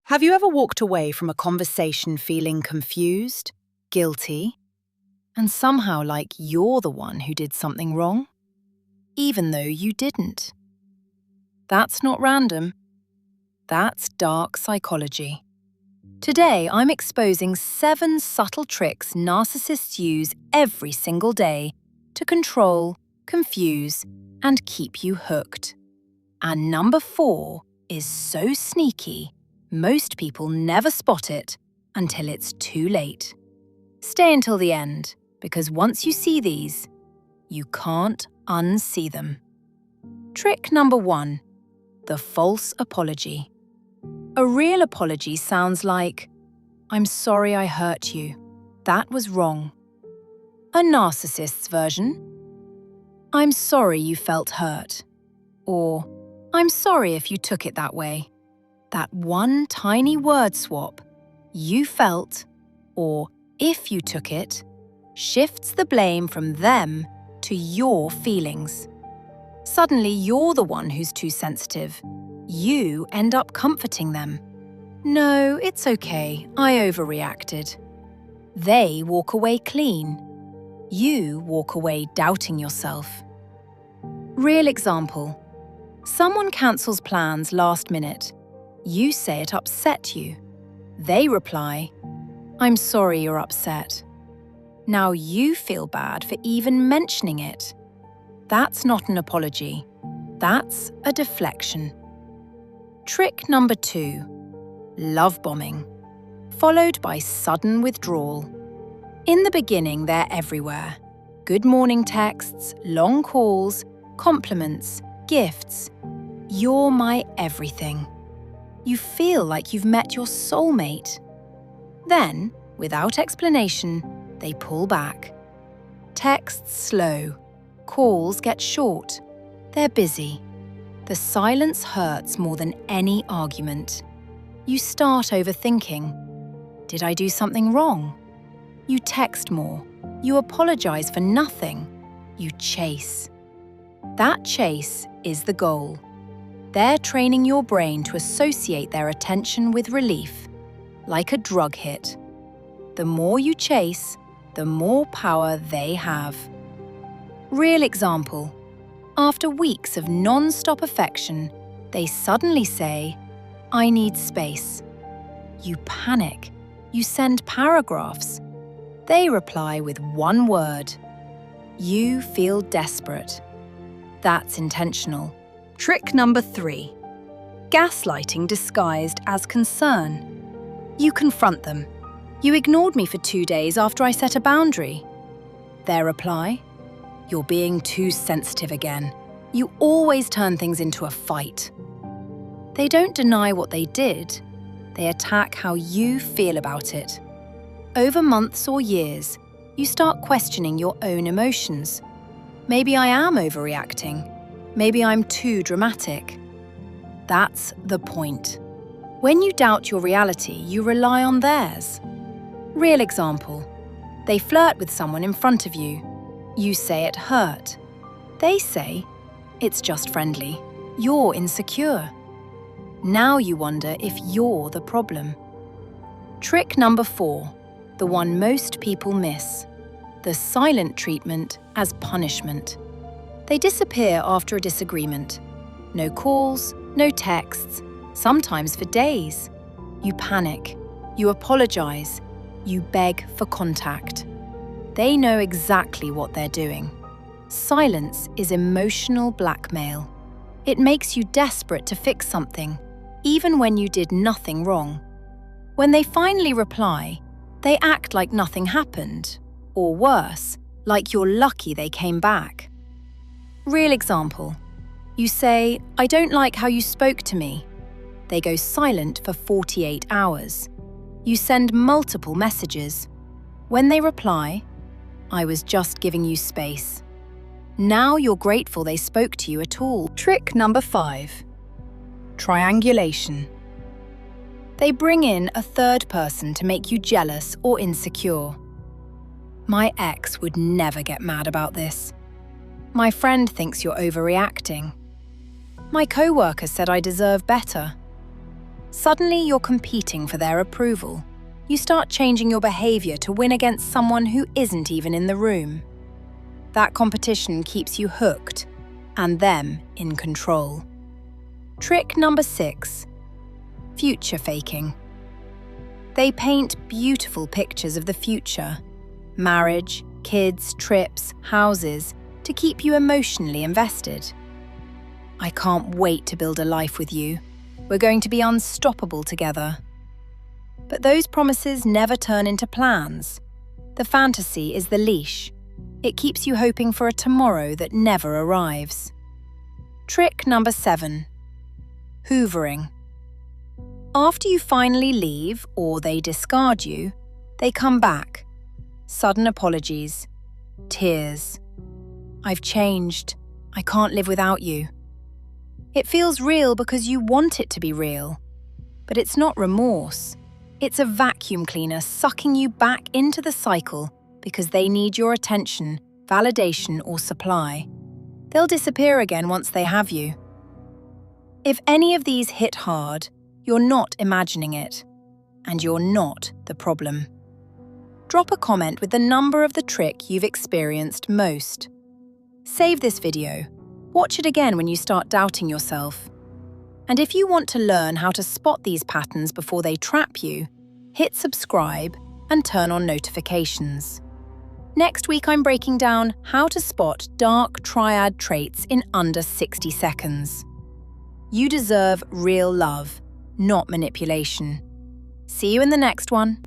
Have you ever walked away from a conversation feeling confused, guilty, and somehow like you're the one who did something wrong, even though you didn't? That's not random. That's dark psychology. Today, I'm exposing 7 subtle tricks narcissists use every single day to control, confuse, and keep you hooked. And number 4 is so sneaky, most people never spot it until it's too late. Stay until the end, because once you see these, you can't unsee them. Trick number 1, the false apology. A real apology sounds like, "I'm sorry I hurt you. That was wrong." A narcissist's version, "I'm sorry you felt hurt." Or, "I'm sorry if you took it that way." That one tiny word swap, "you felt," or "if you took it," shifts the blame from them to your feelings. Suddenly, you're the one who's too sensitive. You end up comforting them. "No, it's okay, I overreacted." They walk away clean. You walk away doubting yourself. Real example. Someone cancels plans last minute. You say it upset you. They reply, "I'm sorry you're upset." Now you feel bad for even mentioning it. That's not an apology. That's a deflection. Trick number 2, love bombing, followed by sudden withdrawal. In the beginning, they're everywhere. Good morning texts, long calls, compliments, gifts. You're my everything. You feel like you've met your soulmate. Then, without explanation, they pull back. Texts slow, calls get short. They're busy. The silence hurts more than any argument. You start overthinking. Did I do something wrong? You text more. You apologize for nothing. You chase. That chase is the goal. They're training your brain to associate their attention with relief, like a drug hit. The more you chase, the more power they have. Real example. After weeks of non-stop affection, they suddenly say, "I need space." You panic. You send paragraphs. They reply with one word. You feel desperate. That's intentional. Trick number 3, gaslighting disguised as concern. You confront them. "You ignored me for 2 days after I set a boundary." Their reply, "You're being too sensitive again. You always turn things into a fight." They don't deny what they did. They attack how you feel about it. Over months or years, you start questioning your own emotions. Maybe I am overreacting. Maybe I'm too dramatic. That's the point. When you doubt your reality, you rely on theirs. Real example. They flirt with someone in front of you. You say it hurt. They say, "It's just friendly. You're insecure." Now you wonder if you're the problem. Trick number 4, the one most people miss. The silent treatment as punishment. They disappear after a disagreement. No calls, no texts, sometimes for days. You panic. You apologize. You beg for contact. They know exactly what they're doing. Silence is emotional blackmail. It makes you desperate to fix something, even when you did nothing wrong. When they finally reply, they act like nothing happened, or worse, like you're lucky they came back. Real example. You say, "I don't like how you spoke to me." They go silent for 48 hours. You send multiple messages. When they reply, "I was just giving you space." Now you're grateful they spoke to you at all. Trick number 5, triangulation. They bring in a third person to make you jealous or insecure. "My ex would never get mad about this." "My friend thinks you're overreacting." "My coworker said I deserve better." Suddenly, you're competing for their approval. You start changing your behavior to win against someone who isn't even in the room. That competition keeps you hooked and them in control. Trick number 6. Future faking. They paint beautiful pictures of the future: marriage, kids, trips, houses, to keep you emotionally invested. I can't wait to build a life with you. We're going to be unstoppable together. But those promises never turn into plans. The fantasy is the leash. It keeps you hoping for a tomorrow that never arrives. Trick number 7. Hoovering. After you finally leave or they discard you, they come back. Sudden apologies. Tears. I've changed. I can't live without you. It feels real because you want it to be real. But it's not remorse. It's a vacuum cleaner sucking you back into the cycle because they need your attention, validation, or supply. They'll disappear again once they have you. If any of these hit hard, you're not imagining it, and you're not the problem. Drop a comment with the number of the trick you've experienced most. Save this video. Watch it again when you start doubting yourself. And if you want to learn how to spot these patterns before they trap you, hit subscribe and turn on notifications. Next week, I'm breaking down how to spot dark triad traits in under 60 seconds. You deserve real love, not manipulation. See you in the next one.